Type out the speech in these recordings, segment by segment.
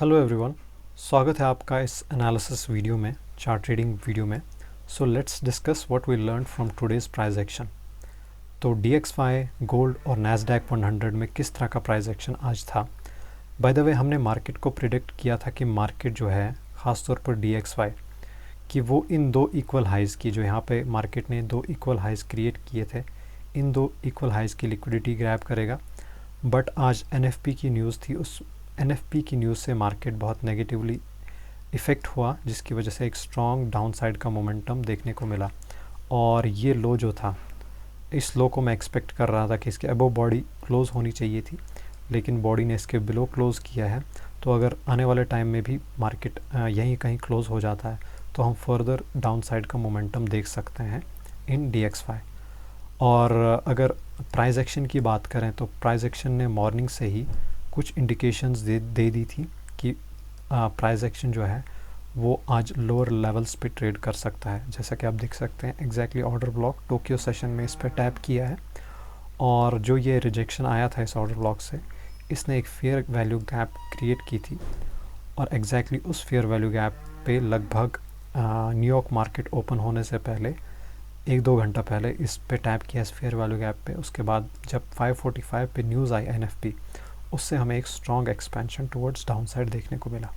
Hello everyone, स्वागत है आपका इस एनालिसिस वीडियो में, चार्ट रीडिंग वीडियो में। So let's discuss what we learn from today's price action. तो DXY, गोल्ड और नैस्डैक 100 में किस तरह का प्राइस एक्शन आज था। बाय द वे, हमने मार्केट को प्रिडिक्ट किया था कि मार्केट जो है, ख़ासतौर पर DXY कि वो इन दो इक्वल हाइज़ की, जो यहाँ पे मार्केट ने दो इक्वल हाइज़ क्रिएट किए थे, इन दो इक्वल हाइज़ की लिक्विडिटी ग्रैब करेगा। बट आज NFP की न्यूज़ थी, उस NFP की न्यूज़ से मार्केट बहुत नेगेटिवली इफ़ेक्ट हुआ, जिसकी वजह से एक स्ट्रॉन्ग डाउनसाइड का मोमेंटम देखने को मिला। और ये लो जो था, इस लो को मैं एक्सपेक्ट कर रहा था कि इसके अबव बॉडी क्लोज़ होनी चाहिए थी, लेकिन बॉडी ने इसके बिलो क्लोज़ किया है। तो अगर आने वाले टाइम में भी मार्केट यहीं कहीं क्लोज़ हो जाता है तो हम फर्दर डाउनसाइड का मोमेंटम देख सकते हैं इन DXY। और अगर प्राइस एक्शन की बात करें तो प्राइस एक्शन ने मॉर्निंग से ही कुछ इंडिकेशंस दे दी थी कि प्राइस एक्शन जो है वो आज लोअर लेवल्स पे ट्रेड कर सकता है। जैसा कि आप देख सकते हैं, exactly order block Tokyo session में इस पर टैप किया है, और जो ये रिजेक्शन आया था इस ऑर्डर ब्लॉक से, इसने एक फेयर वैल्यू गैप क्रिएट की थी। और एग्जैक्टली उस फेयर वैल्यू गैप पे लगभग न्यूयॉर्क मार्केट ओपन होने से पहले 1-2 घंटा पहले इस पे टैप किया इस फेयर वैल्यू गैप पे। उसके बाद जब 545 पे न्यूज़ आई NFP, उससे हमें एक स्ट्रॉन्ग एक्सपेंशन टुवर्ड्स डाउनसाइड देखने को मिला।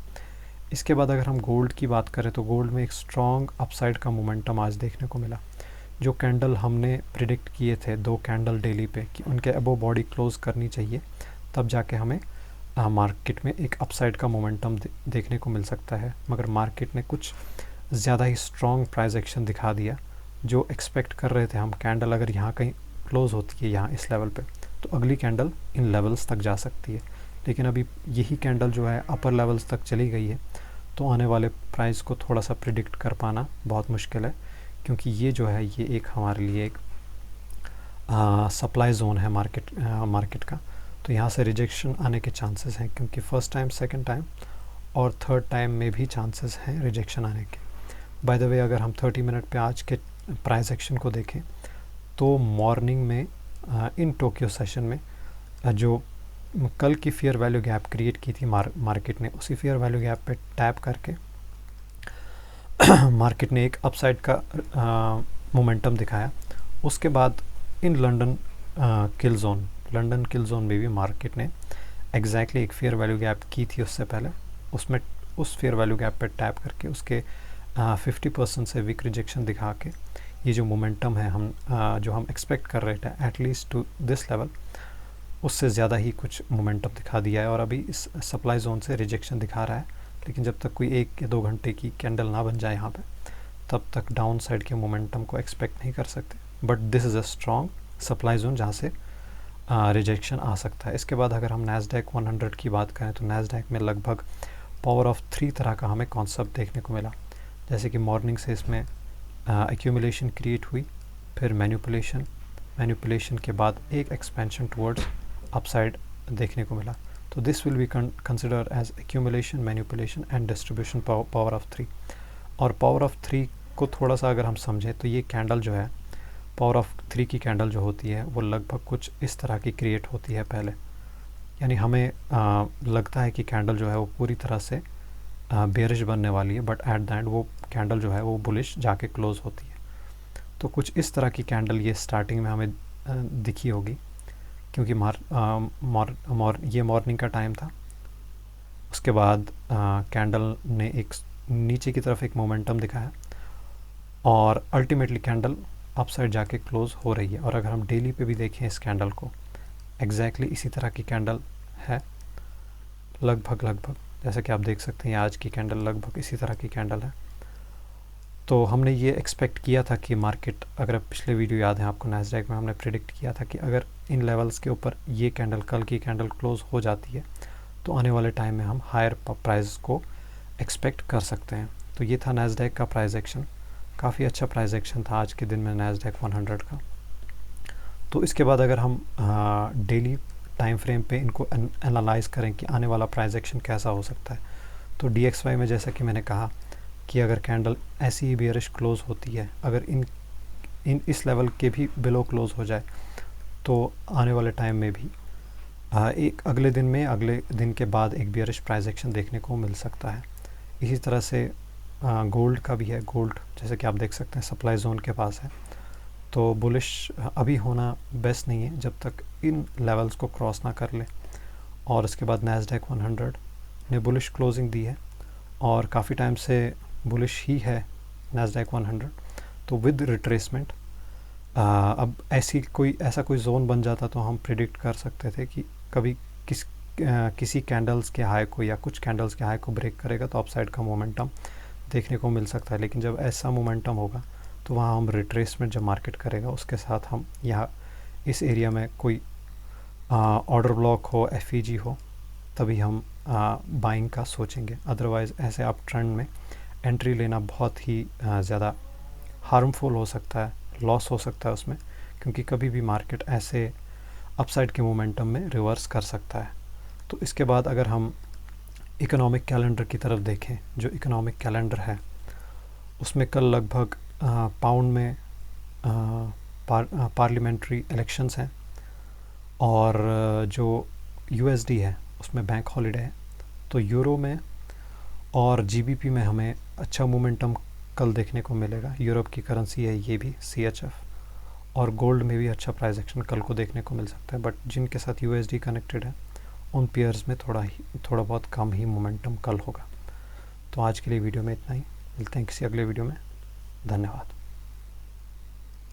इसके बाद अगर हम गोल्ड की बात करें तो गोल्ड में एक स्ट्रॉन्ग अपसाइड का मोमेंटम आज देखने को मिला। जो कैंडल हमने प्रिडिक्ट किए थे, 2 कैंडल डेली पे, कि उनके अबव बॉडी क्लोज करनी चाहिए, तब जाके हमें मार्केट में एक अपसाइड का मोमेंटम देखने को मिल सकता है। मगर मार्केट ने कुछ ज़्यादा ही स्ट्रॉन्ग प्राइस एक्शन दिखा दिया। जो एक्सपेक्ट कर रहे थे हम, कैंडल अगर यहाँ कहीं क्लोज़ होती है यहाँ इस लेवल पे, तो अगली कैंडल इन लेवल्स तक जा सकती है। लेकिन अभी यही कैंडल जो है अपर लेवल्स तक चली गई है, तो आने वाले प्राइस को थोड़ा सा प्रिडिक्ट कर पाना बहुत मुश्किल है, क्योंकि ये जो है ये एक हमारे लिए एक सप्लाई जोन है मार्केट का। तो यहाँ से रिजेक्शन आने के चांसेस हैं, क्योंकि फर्स्ट टाइम, सेकंड टाइम और थर्ड टाइम में भी चांसेस हैं रिजेक्शन आने के। बाय द वे, अगर हम 30 मिनट पे आज के प्राइस एक्शन को देखें तो मॉर्निंग में इन टोक्यो सेशन में जो कल की फेयर वैल्यू गैप क्रिएट की थी मार्केट ने, उसी फेयर वैल्यू गैप पे टैप करके मार्केट ने एक अपसाइड का मोमेंटम दिखाया। उसके बाद इन लंदन किल जोन में भी मार्केट ने एग्जैक्टली एक फेयर वैल्यू गैप की थी उससे पहले, उसमें उस फेयर वैल्यू गैप पे टैप करके उसके 50% से वीक रिजेक्शन दिखा के ये जो मोमेंटम है जो हम एक्सपेक्ट कर रहे थे एटलीस्ट टू दिस लेवल, उससे ज़्यादा ही कुछ मोमेंटम दिखा दिया है। और अभी इस सप्लाई जोन से रिजेक्शन दिखा रहा है, लेकिन जब तक कोई 1 या 2 घंटे की कैंडल ना बन जाए यहाँ पे, तब तक डाउन साइड के मोमेंटम को एक्सपेक्ट नहीं कर सकते। But this is a strong supply zone जहाँ से रिजेक्शन आ सकता है। इसके बाद अगर हम नैस्डैक 100 की बात करें तो नैस्डैक में लगभग पावर ऑफ 3 तरह का हमें कॉन्सेप्ट देखने को मिला। जैसे कि मॉर्निंग से इसमें एक्यूमुलेशन क्रिएट हुई, फिर मैनिपुलेशन के बाद एक एक्सपेंशन टुवर्ड्स अपसाइड देखने को मिला। तो this will be consider as accumulation, manipulation and distribution power of 3। और पावर ऑफ 3 को थोड़ा सा अगर हम समझें तो ये कैंडल जो है, पावर ऑफ 3 की कैंडल जो होती है वो लगभग कुछ इस तरह की क्रिएट होती है पहले। यानी हमें लगता है कि कैंडल जो है वो पूरी तरह से बेरिश बनने वाली है, बट एट द एंड वो कैंडल जो है वो बुलिश जाके क्लोज होती है। तो कुछ इस तरह की कैंडल ये स्टार्टिंग में हमें दिखी होगी, क्योंकि ये मॉर्निंग का टाइम था। उसके बाद कैंडल ने एक नीचे की तरफ एक मोमेंटम दिखाया और अल्टीमेटली कैंडल अपसाइड जाके क्लोज हो रही है। और अगर हम डेली पे भी देखें इस कैंडल को, एग्जैक्टली इसी तरह की कैंडल है लगभग जैसा कि आप देख सकते हैं, आज की कैंडल लगभग इसी तरह की कैंडल है। तो हमने ये एक्सपेक्ट किया था कि मार्केट, अगर पिछले वीडियो याद है आपको, नैस्डैक में हमने प्रिडिक्ट किया था कि अगर इन लेवल्स के ऊपर ये कैंडल, कल की कैंडल क्लोज हो जाती है, तो आने वाले टाइम में हम हायर प्राइस को एक्सपेक्ट कर सकते हैं। तो ये था नैस्डैक का प्राइस एक्शन। काफ़ी अच्छा प्राइस एक्शन था आज के दिन में नैस्डैक 100 का। तो इसके बाद अगर हम डेली टाइम फ्रेम पे इनको एनालाइज करें कि आने वाला प्राइस एक्शन कैसा हो सकता है, तो DXY में जैसा कि मैंने कहा कि अगर कैंडल ऐसी ही बेयरिश क्लोज होती है, अगर इस लेवल के भी बिलो क्लोज हो जाए, तो आने वाले टाइम में भी एक अगले दिन के बाद एक बियरिश प्राइस एक्शन देखने को मिल सकता है। इसी तरह से गोल्ड का भी है। गोल्ड जैसे कि आप देख सकते हैं सप्लाई जोन के पास है, तो बुलिश अभी होना बेस्ट नहीं है जब तक इन लेवल्स को क्रॉस ना कर ले। और उसके बाद नैस्डैक 100 ने बुलिश क्लोजिंग दी है और काफ़ी टाइम से बुलिश ही है नैस्डैक 100। तो विद रिट्रेसमेंट अब ऐसा कोई जोन बन जाता तो हम प्रिडिक्ट कर सकते थे कि कभी किसी कैंडल्स के हाई को या कुछ कैंडल्स के हाई को ब्रेक करेगा तो अपसाइड का मोमेंटम देखने को मिल सकता है। लेकिन जब ऐसा मोमेंटम होगा तो वहाँ हम रिट्रेसमेंट जब मार्केट करेगा उसके साथ हम यहाँ इस एरिया में कोई ऑर्डर ब्लॉक हो, एफईजी हो, तभी हम बाइंग का सोचेंगे। अदरवाइज़ ऐसे अप ट्रेंड में एंट्री लेना बहुत ही ज़्यादा हार्मफुल हो सकता है, लॉस हो सकता है उसमें, क्योंकि कभी भी मार्केट ऐसे अपसाइड के मोमेंटम में रिवर्स कर सकता है। तो इसके बाद अगर हम इकोनॉमिक कैलेंडर की तरफ देखें, जो इकोनॉमिक कैलेंडर है उसमें कल लगभग पाउंड में पार्लियामेंट्री इलेक्शंस हैं और जो यूएसडी है उसमें बैंक हॉलिडे है। तो यूरो में और जीबीपी में हमें अच्छा मोमेंटम कल देखने को मिलेगा। यूरोप की करेंसी है ये भी CHF, और गोल्ड में भी अच्छा प्राइस एक्शन कल को देखने को मिल सकता है। बट जिनके साथ यूएसडी कनेक्टेड है उन पेयर्स में थोड़ा बहुत कम ही मोमेंटम कल होगा। तो आज के लिए वीडियो में इतना ही, मिलते हैं किसी अगले वीडियो में। धन्यवाद।